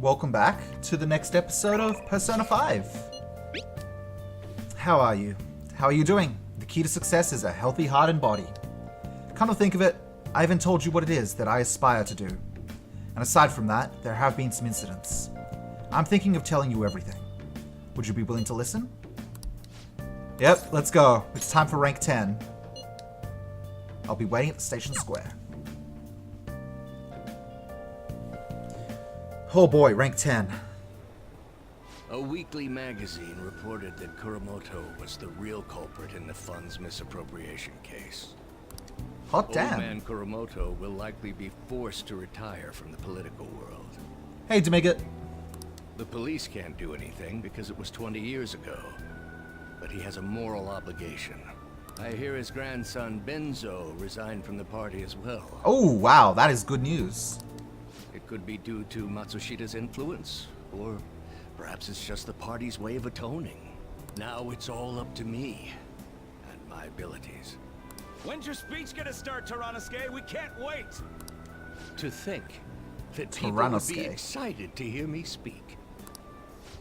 welcome back to the next episode of Persona 5. How are you? How are you doing? The key to success is a healthy heart and body. Come to think of it, I haven't told you what it is that I aspire to do. And aside from that, there have been some incidents. I'm thinking of telling you everything. Would you be willing to listen? Yep, let's go. It's time for rank 10. I'll be waiting at the station square. Oh boy, rank 10. A weekly magazine reported that Kuramoto was the real culprit in the fund's misappropriation case. Hot damn. Old man Kuramoto will likely be forced to retire from the political world. Hey, Demiga. The police can't do anything because it was 20 years ago. But he has a moral obligation. I hear his grandson Benzo resigned from the party as well. Oh, wow, that is good news. It could be due to Matsushida's influence, or perhaps it's just the party's way of atoning. Now it's all up to me and my abilities. When's your speech gonna start, Tyrannus-Gay? We can't wait! To think that people would be excited to hear me speak.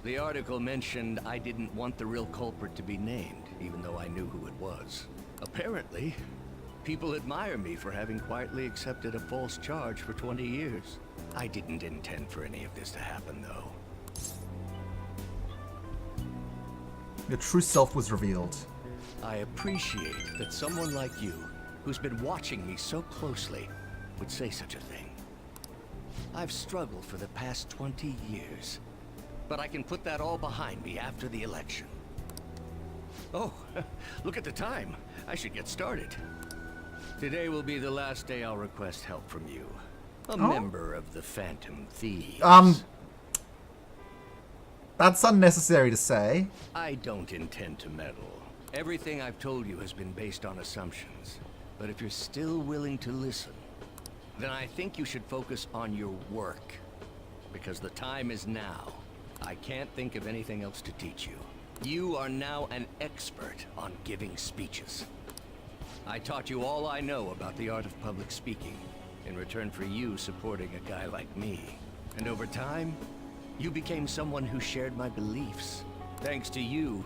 The article mentioned I didn't want the real culprit to be named, even though I knew who it was. Apparently, people admire me for having quietly accepted a false charge for 20 years. I didn't intend for any of this to happen, though. Your true self was revealed. I appreciate that someone like you, who's been watching me so closely, would say such a thing. I've struggled for the past 20 years, but I can put that all behind me after the election. Oh, look at the time. I should get started. Today will be the last day I'll request help from you. A member of the Phantom Thieves. That's unnecessary to say. I don't intend to meddle. Everything I've told you has been based on assumptions. But if you're still willing to listen, then I think you should focus on your work. Because the time is now. I can't think of anything else to teach you. You are now an expert on giving speeches. I taught you all I know about the art of public speaking, in return for you supporting a guy like me. And over time, you became someone who shared my beliefs. Thanks to you,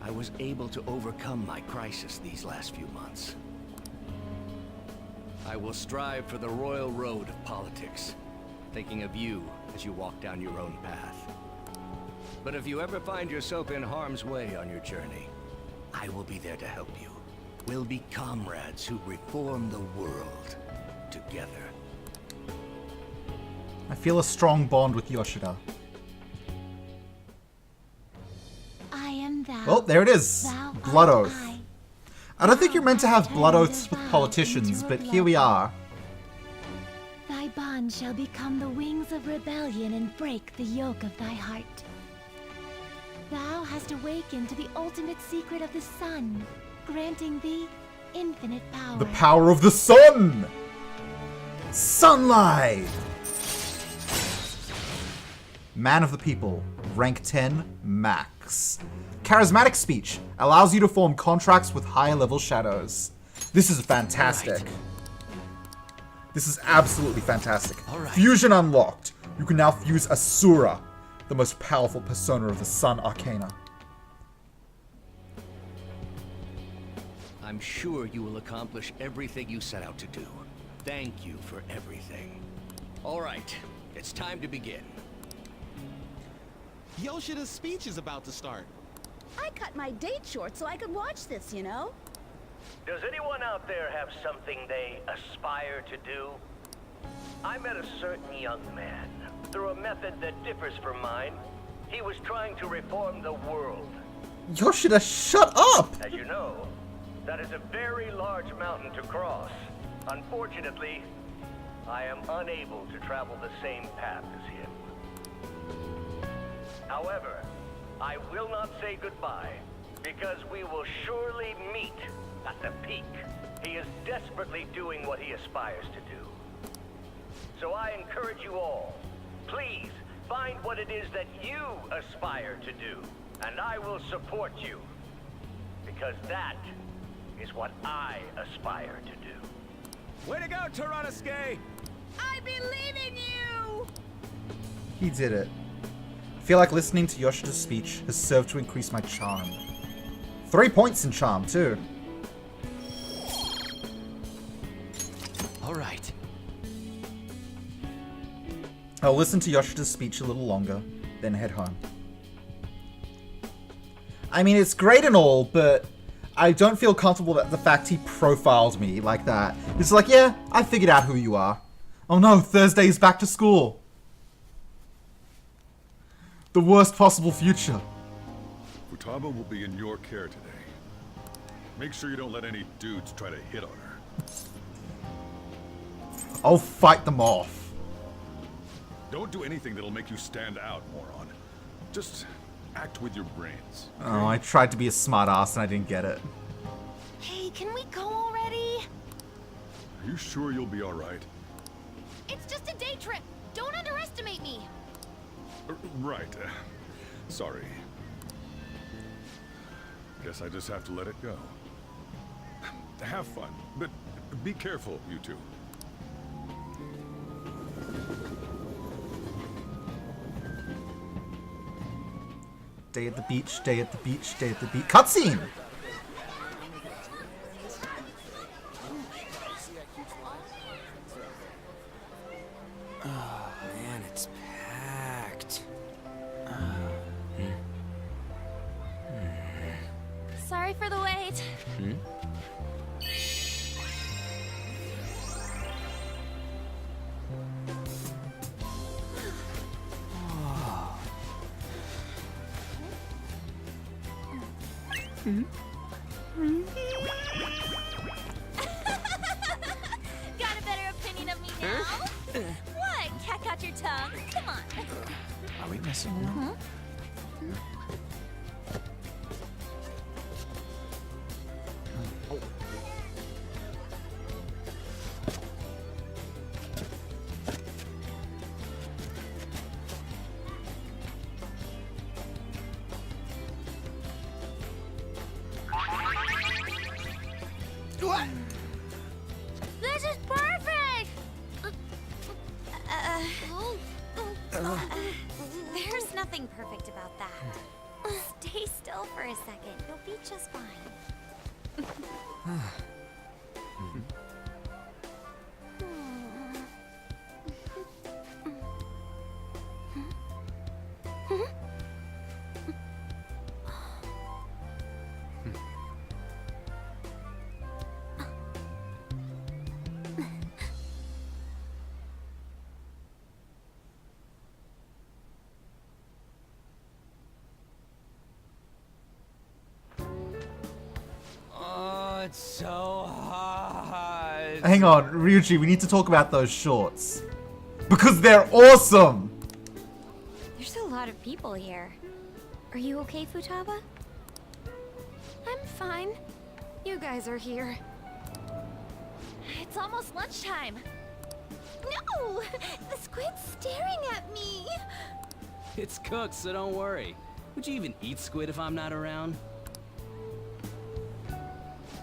I was able to overcome my crisis these last few months. I will strive for the royal road of politics, thinking of you as you walk down your own path. But if you ever find yourself in harm's way on your journey, I will be there to help you. We'll be comrades who reform the world together. I feel a strong bond with Yoshida. I am thou. Oh, there it is. Blood oath. I don't think you're meant to have blood oaths with politicians, but here we are. Thy bond shall become the wings of rebellion and break the yoke of thy heart. Thou hast awakened to the ultimate secret of the sun, granting thee infinite power. The power of the sun! Sunlight! Man of the people, rank 10, max. Charismatic speech allows you to form contracts with higher level shadows. This is fantastic. This is absolutely fantastic. Fusion unlocked. You can now fuse Asura, the most powerful persona of the Sun Arcana. I'm sure you will accomplish everything you set out to do. Thank you for everything. All right, it's time to begin. Yoshida's speech is about to start. I cut my date short so I could watch this, you know? Does anyone out there have something they aspire to do? I met a certain young man through a method that differs from mine. He was trying to reform the world. Yoshida, shut up! As you know, that is a very large mountain to cross. Unfortunately, I am unable to travel the same path as him. However, I will not say goodbye, because we will surely meet at the peak. He is desperately doing what he aspires to do. So I encourage you all, please find what it is that you aspire to do, and I will support you. Because that is what I aspire to do. Way to go, Tyrannus-Gay! I believe in you! He did it. I feel like listening to Yoshida's speech has served to increase my charm. 3 points in charm, too. All right. I'll listen to Yoshida's speech a little longer, then head home. I mean, it's great and all, but I don't feel comfortable with the fact he profiled me like that. It's like, yeah, I figured out who you are. Oh no, Thursday's back to school. The worst possible future. Futaba will be in your care today. Make sure you don't let any dudes try to hit on her. I'll fight them off. Don't do anything that'll make you stand out, moron. Just act with your brains. Oh, I tried to be a smart ass and I didn't get it. Hey, can we go already? Are you sure you'll be alright? It's just a day trip. Don't underestimate me. Right. Sorry. Guess I just have to let it go. Have fun, but be careful, you two. Day at the beach, day at the beach, day at the beach. Cutscene! Oh man, it's packed. Sorry for the wait. Got a better opinion of me now? What? Cat got your tongue? Come on. Are we messing around? What? This is perfect! There's nothing perfect about that. Stay still for a second. You'll be just fine. Oh, it's so hot. Hang on, Ryuji, we need to talk about those shorts. Because they're awesome! There's a lot of people here. Are you okay, Futaba? I'm fine. You guys are here. It's almost lunchtime. No! The squid's staring at me! It's cooked, so don't worry. Would you even eat squid if I'm not around?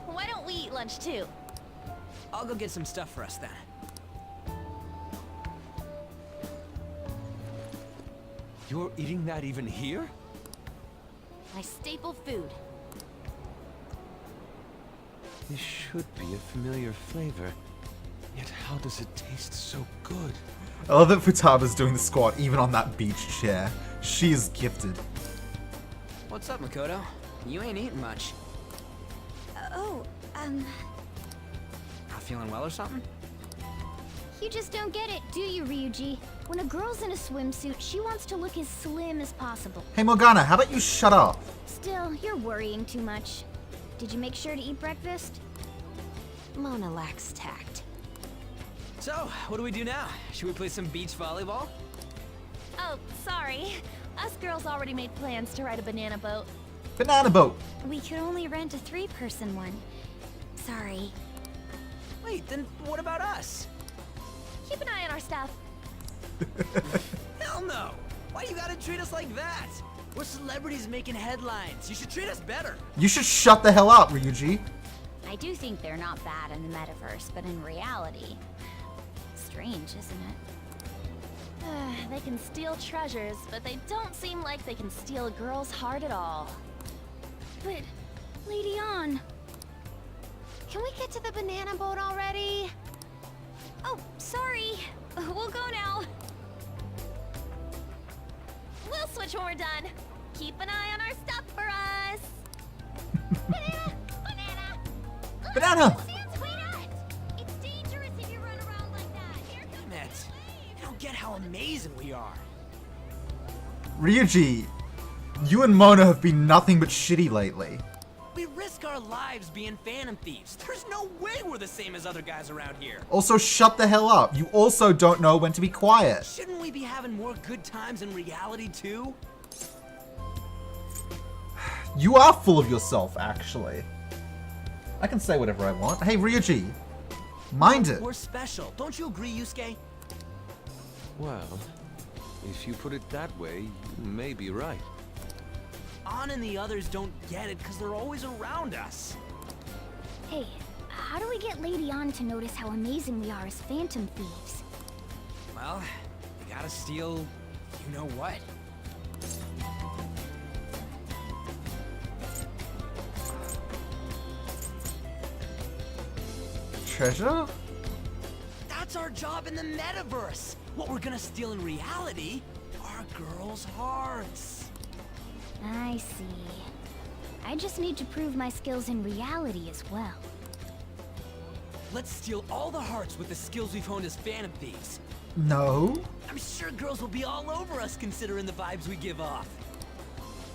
Why don't we eat lunch too? I'll go get some stuff for us then. You're eating that even here? My staple food. This should be a familiar flavor. Yet how does it taste so good? I love that Futaba's doing the squat even on that beach chair. She is gifted. What's up, Makoto? You ain't eating much. Not feeling well or something? You just don't get it, do you, Ryuji? When a girl's in a swimsuit, she wants to look as slim as possible. Hey Morgana, how about you shut up? Still, you're worrying too much. Did you make sure to eat breakfast? Mona lacks tact. So, what do we do now? Should we play some beach volleyball? Oh, sorry. Us girls already made plans to ride a banana boat. Banana boat. We could only rent a 3-person one. Sorry. Wait, then what about us? Keep an eye on our stuff. Hell no! Why you gotta treat us like that? We're celebrities making headlines. You should treat us better. You should shut the hell up, Ryuji. I do think they're not bad in the metaverse, but in reality, strange, isn't it? They can steal treasures, but they don't seem like they can steal a girl's heart at all. But, Lady Ann, can we get to the banana boat already? Oh, sorry. We'll go now. We'll switch when we're done. Keep an eye on our stuff for us. Banana! Banana! Banana! Sans, wait up! It's dangerous if you run around like that. Here comes Damn it. You don't get how amazing we are. Ryuji, you and Mona have been nothing but shitty lately. We risk our lives being phantom thieves. There's no way we're the same as other guys around here. Also, shut the hell up. You also don't know when to be quiet. Shouldn't we be having more good times in reality too? You are full of yourself, actually. I can say whatever I want. Hey, Ryuji, mind it. We're special. Don't you agree, Yusuke? Well, if you put it that way, you may be right. Ann and the others don't get it because they're always around us. Hey, how do we get Lady Ann to notice how amazing we are as phantom thieves? Well, we gotta steal, you know what? Treasure? That's our job in the metaverse. What we're gonna steal in reality are girls' hearts. I see. I just need to prove my skills in reality as well. Let's steal all the hearts with the skills we've honed as phantom thieves. No. I'm sure girls will be all over us considering the vibes we give off.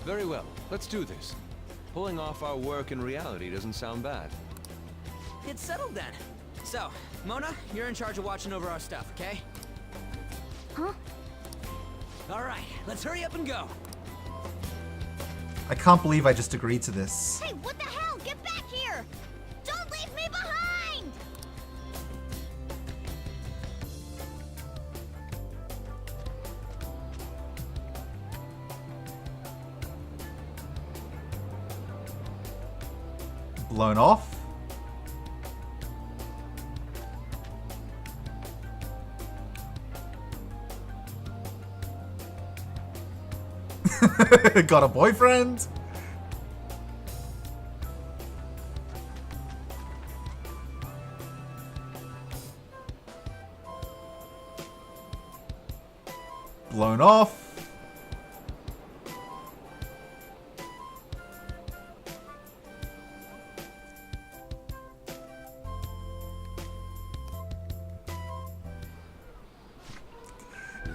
Very well, let's do this. Pulling off our work in reality doesn't sound bad. It's settled then. So, Mona, you're in charge of watching over our stuff, okay? Huh? All right, let's hurry up and go. I can't believe I just agreed to this. Hey, what the hell? Get back here! Don't leave me behind! Blown off? Got a boyfriend? Blown off.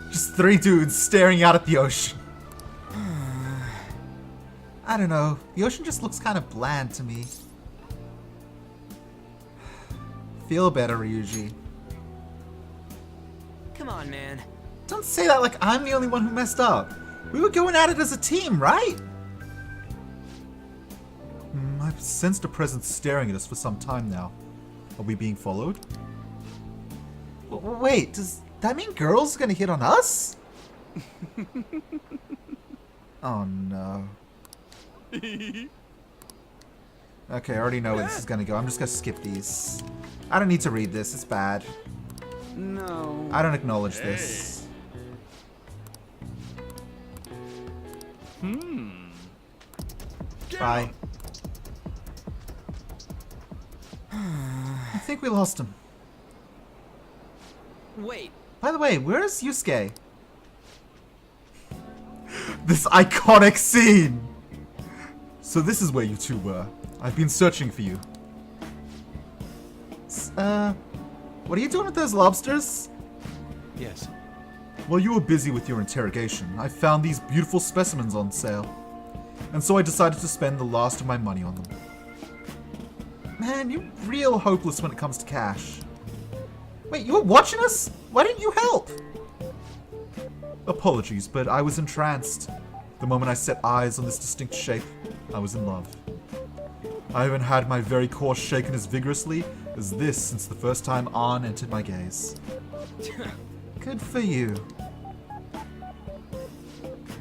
Just three dudes staring out at the ocean. I don't know. The ocean just looks kind of bland to me. Feel better, Ryuji. Come on, man. Don't say that like I'm the only one who messed up. We were going at it as a team, right? I've sensed a presence staring at us for some time now. Are we being followed? Wait, does that mean girls are gonna hit on us? Oh no. Okay, I already know where this is gonna go. I'm just gonna skip these. I don't need to read this, it's bad. No. I don't acknowledge this. Bye. I think we lost him. Wait, By the way, where is Yusuke? This iconic scene! So this is where you two were. I've been searching for you. What are you doing with those lobsters? Yes. While you were busy with your interrogation, I found these beautiful specimens on sale. And so I decided to spend the last of my money on them. Man, you're real hopeless when it comes to cash. Wait, you were watching us? Why didn't you help? Apologies, but I was entranced. The moment I set eyes on this distinct shape, I was in love. I haven't had my very core shaken as vigorously as this since the first time Ann entered my gaze. Good for you.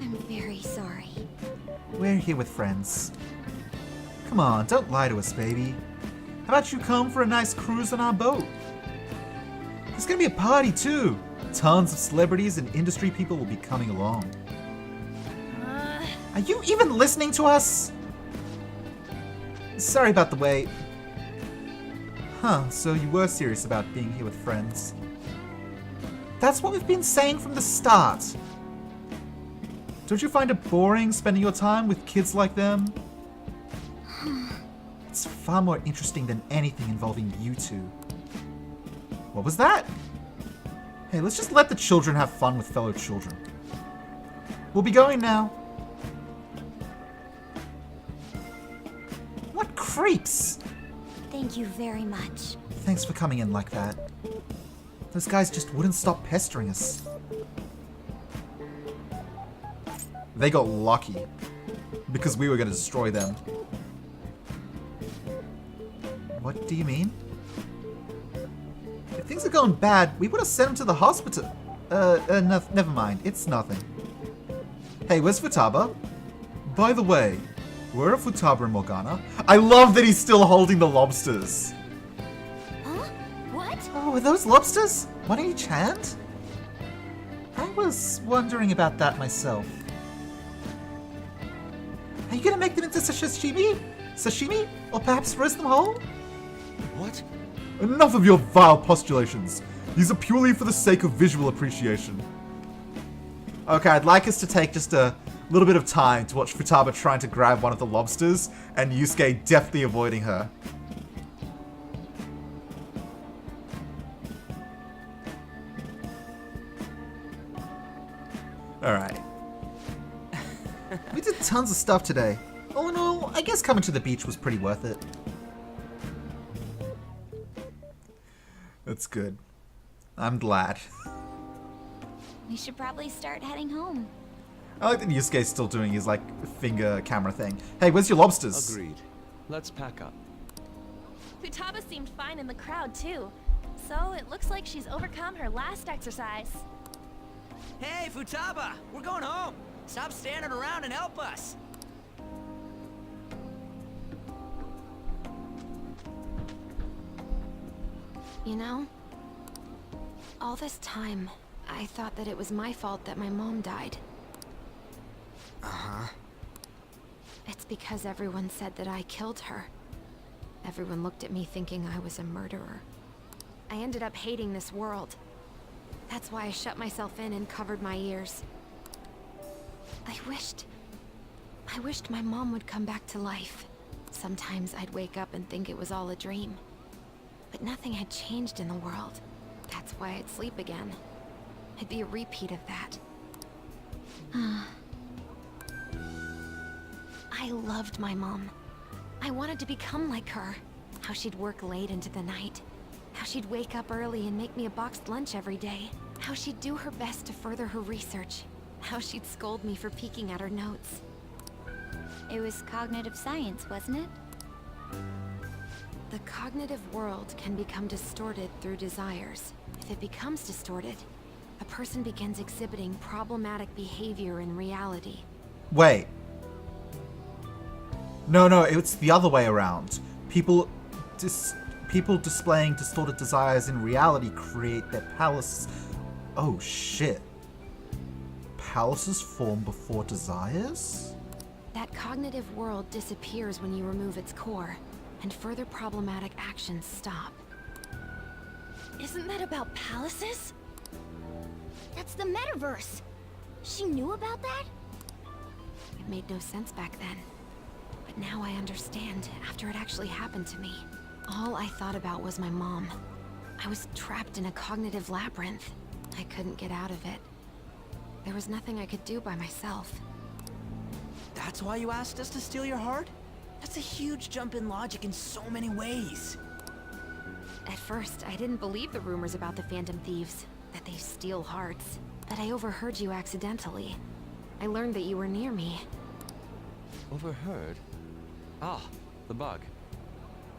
I'm very sorry. We're here with friends. Come on, don't lie to us, baby. How about you come for a nice cruise on our boat? There's gonna be a party too. tons of celebrities and industry people will be coming along. Are you even listening to us? Sorry about the wait. Huh, so you were serious about being here with friends. That's what we've been saying from the start. Don't you find it boring spending your time with kids like them? It's far more interesting than anything involving you two. What was that? Hey, let's just let the children have fun with fellow children. We'll be going now. What creeps? Thank you very much. Thanks for coming in like that. Those guys just wouldn't stop pestering us. They got lucky. Because we were going to destroy them. What do you mean? If things are going bad, we would have sent him to the hospital. Never mind. It's nothing. Hey, where's Futaba? By the way, where are Futaba and Morgana? I love that he's still holding the lobsters. Huh? What? Oh, are those lobsters? One in each hand? I was wondering about that myself. Are you gonna make them into sashimi? Sashimi? Or perhaps roast them whole? What? Enough of your vile postulations. These are purely for the sake of visual appreciation. Okay, I'd like us to take just a little bit of time to watch Futaba trying to grab one of the lobsters and Yusuke deftly avoiding her. Alright. We did tons of stuff today. All in all, I guess coming to the beach was pretty worth it. That's good. I'm glad. We should probably start heading home. I like that Yusuke's still doing his, like, finger camera thing. Hey, where's your lobsters? Agreed. Let's pack up. Futaba seemed fine in the crowd, too. So it looks like she's overcome her last exercise. Hey, Futaba! We're going home! Stop standing around and help us! You know, all this time, I thought that it was my fault that my mom died. Uh-huh. It's because everyone said that I killed her. Everyone looked at me thinking I was a murderer. I ended up hating this world. That's why I shut myself in and covered my ears. I wished my mom would come back to life. Sometimes I'd wake up and think it was all a dream. But nothing had changed in the world. That's why I'd sleep again. It'd be a repeat of that. I loved my mom. I wanted to become like her. How she'd work late into the night. How she'd wake up early and make me a boxed lunch every day. How she'd do her best to further her research. How she'd scold me for peeking at her notes. It was cognitive science, wasn't it? The cognitive world can become distorted through desires. If it becomes distorted, a person begins exhibiting problematic behavior in reality. Wait. No, it's the other way around. People displaying distorted desires in reality create their palaces. Oh shit. Palaces form before desires? That cognitive world disappears when you remove its core, and further problematic actions stop. Isn't that about palaces? That's the metaverse. She knew about that? It made no sense back then. But now I understand, after it actually happened to me. All I thought about was my mom. I was trapped in a cognitive labyrinth. I couldn't get out of it. There was nothing I could do by myself. That's why you asked us to steal your heart? That's a huge jump in logic in so many ways. At first, I didn't believe the rumors about the Phantom Thieves, that they steal hearts. But I overheard you accidentally. I learned that you were near me. Overheard? Ah, the bug.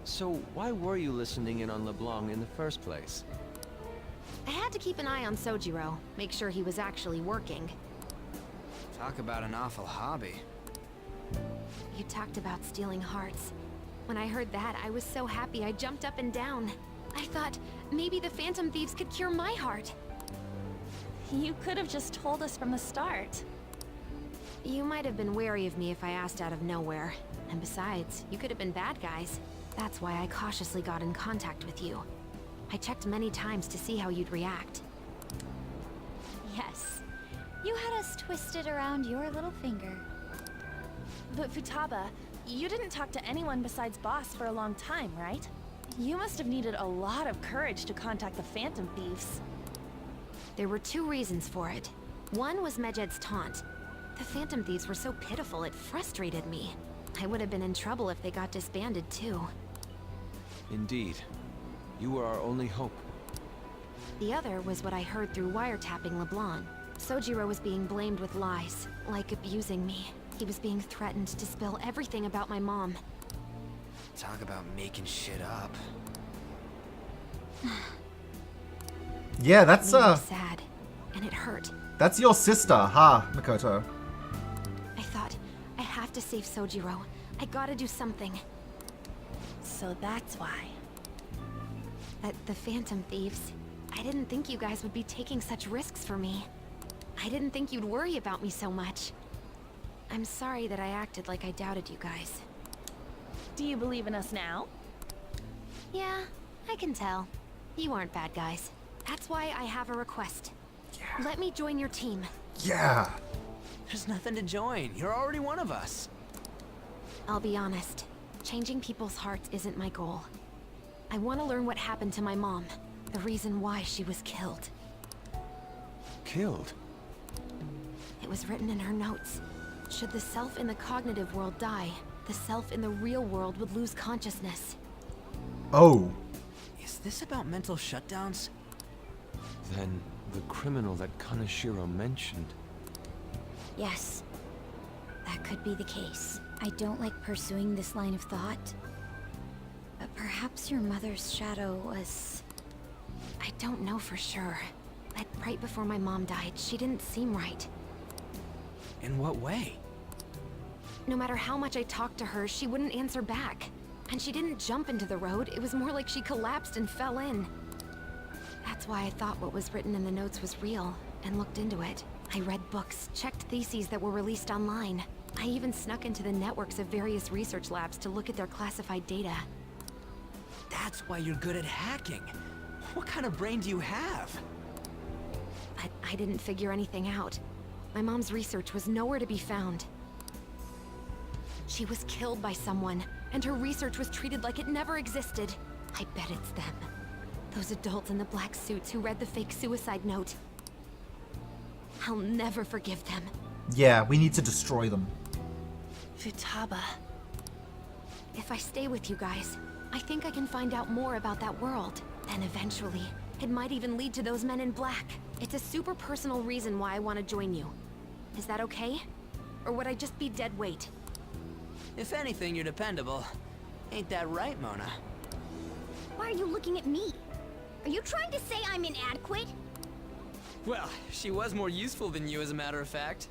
So why were you listening in on LeBlanc in the first place? I had to keep an eye on Sojiro, make sure he was actually working. Talk about an awful hobby. You talked about stealing hearts. When I heard that, I was so happy I jumped up and down. I thought, maybe the Phantom Thieves could cure my heart. You could have just told us from the start. You might have been wary of me if I asked out of nowhere. And besides, you could have been bad guys. That's why I cautiously got in contact with you. I checked many times to see how you'd react. Yes. You had us twisted around your little finger. But Futaba, you didn't talk to anyone besides Boss for a long time, right? You must have needed a lot of courage to contact the Phantom Thieves. There were 2 reasons for it. One was Medjed's taunt. The Phantom Thieves were so pitiful it frustrated me. I would have been in trouble if they got disbanded too. Indeed. You were our only hope. The other was what I heard through wiretapping LeBlanc. Sojiro was being blamed with lies, like abusing me. He was being threatened to spill everything about my mom. Talk about making shit up. Yeah, that's Made me sad, and it hurt. that's your sister, huh, Makoto? I thought, I have to save Sojiro. I gotta do something. So that's why. At the Phantom Thieves, I didn't think you guys would be taking such risks for me. I didn't think you'd worry about me so much. I'm sorry that I acted like I doubted you guys. Do you believe in us now? Yeah, I can tell. You aren't bad guys. That's why I have a request. Yeah. Let me join your team. Yeah. There's nothing to join. You're already one of us. I'll be honest. Changing people's hearts isn't my goal. I want to learn what happened to my mom. The reason why she was killed. Killed? It was written in her notes. Should the self in the cognitive world die, the self in the real world would lose consciousness. Oh. Is this about mental shutdowns? Then the criminal that Kaneshiro mentioned. Yes. That could be the case. I don't like pursuing this line of thought. But perhaps your mother's shadow was... I don't know for sure. But right before my mom died, she didn't seem right. In what way? No matter how much I talked to her, she wouldn't answer back. And she didn't jump into the road, it was more like she collapsed and fell in. That's why I thought what was written in the notes was real, and looked into it. I read books, checked theses that were released online. I even snuck into the networks of various research labs to look at their classified data. That's why you're good at hacking. What kind of brain do you have? But I didn't figure anything out. My mom's research was nowhere to be found. She was killed by someone, and her research was treated like it never existed. I bet it's them. Those adults in the black suits who read the fake suicide note. I'll never forgive them. Yeah, we need to destroy them. Futaba. If I stay with you guys, I think I can find out more about that world. Then eventually, it might even lead to those men in black. It's a super personal reason why I want to join you. Is that okay? Or would I just be dead weight? If anything, you're dependable. Ain't that right, Mona? Why are you looking at me? Are you trying to say I'm inadequate? Well, she was more useful than you, as a matter of fact.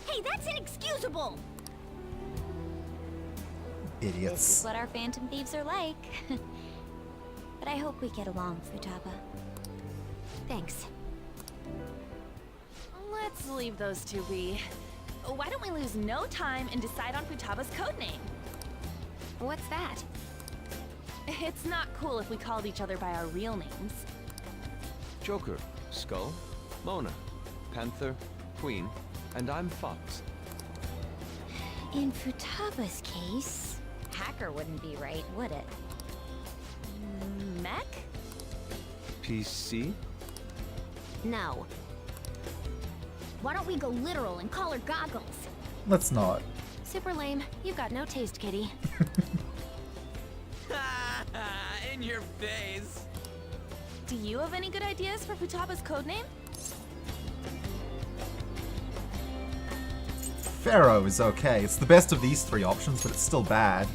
Hey, that's inexcusable! This Idiots. is what our Phantom Thieves are like. But I hope we get along, Futaba. Thanks. Let's leave those two be. Why don't we lose no time and decide on Futaba's codename? What's that? It's not cool if we called each other by our real names. Joker, Skull, Mona, Panther, Queen, and I'm Fox. In Futaba's case, hacker wouldn't be right, would it? Mech? PC? No. Why don't we go literal and call her Goggles? Let's not. Super lame. You've got no taste, kitty. In your face. Do you have any good ideas for Futaba's codename? Pharaoh is okay. It's the best of these 3 options, but it's still bad.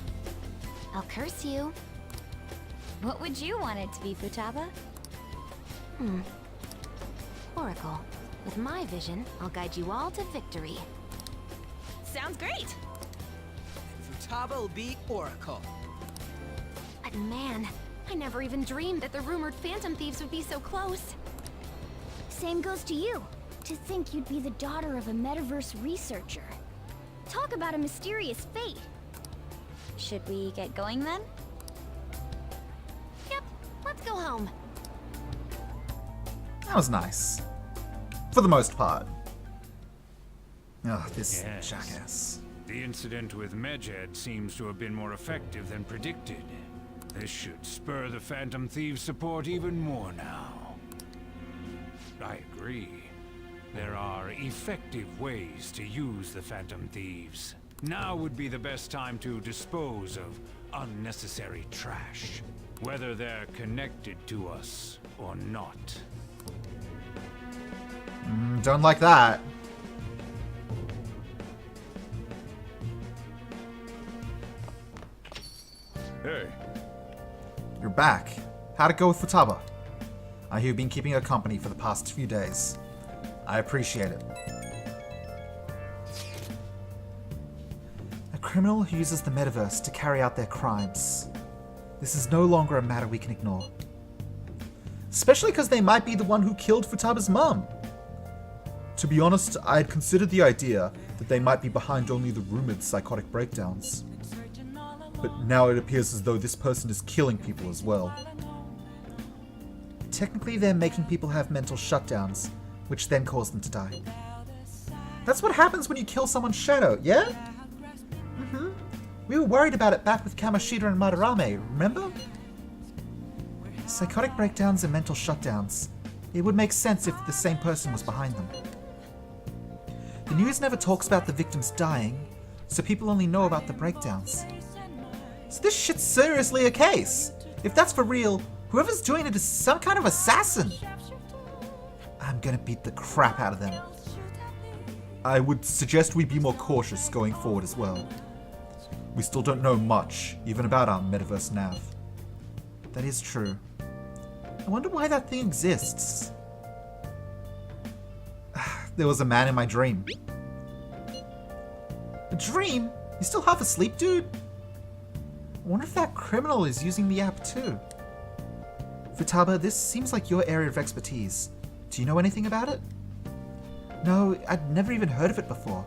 I'll curse you. What would you want it to be, Futaba? Oracle. With my vision, I'll guide you all to victory. Sounds great! Futaba will be Oracle. But man, I never even dreamed that the rumored Phantom Thieves would be so close. Same goes to you. To think you'd be the daughter of a metaverse researcher. Talk about a mysterious fate. Should we get going then? Yep, let's go home. That was nice. For the most part. Ugh, this Yes. jackass. The incident with Medjed seems to have been more effective than predicted. This should spur the Phantom Thieves' support even more now. I agree. There are effective ways to use the Phantom Thieves. Now would be the best time to dispose of unnecessary trash, whether they're connected to us or not. Don't like that. Hey, You're back. How'd it go with Futaba? I hear you've been keeping her company for the past few days. I appreciate it. A criminal who uses the metaverse to carry out their crimes. This is no longer a matter we can ignore. Especially because they might be the one who killed Futaba's mum. To be honest, I had considered the idea that they might be behind only the rumored psychotic breakdowns. But now it appears as though this person is killing people as well. Technically, they're making people have mental shutdowns, which then cause them to die. That's what happens when you kill someone's shadow, yeah? We were worried about it back with Kamoshida and Madarame, remember? Psychotic breakdowns and mental shutdowns. It would make sense if the same person was behind them. The news never talks about the victims dying, so people only know about the breakdowns. So this shit's seriously a case. If that's for real, whoever's doing it is some kind of assassin. I'm gonna beat the crap out of them. I would suggest we be more cautious going forward as well. We still don't know much, even about our metaverse nav. That is true. I wonder why that thing exists. There was a man in my dream. A dream? You still half asleep, dude? I wonder if that criminal is using the app too. Futaba, this seems like your area of expertise. Do you know anything about it? No, I'd never even heard of it before.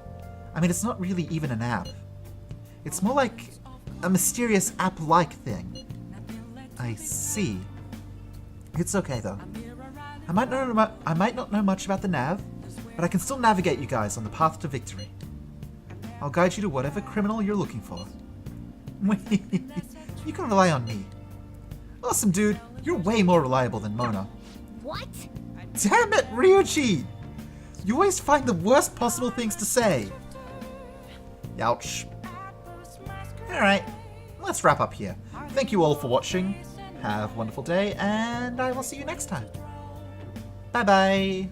I mean, it's not really even an app. It's more like a mysterious app-like thing. I see. It's okay though. I might not know much about the nav, but I can still navigate you guys on the path to victory. I'll guide you to whatever criminal you're looking for. You can rely on me. Awesome, dude. You're way more reliable than Mona. What? Damn it, Ryuichi! You always find the worst possible things to say. Ouch. Alright, let's wrap up here. Thank you all for watching. Have a wonderful day, and I will see you next time. Bye-bye.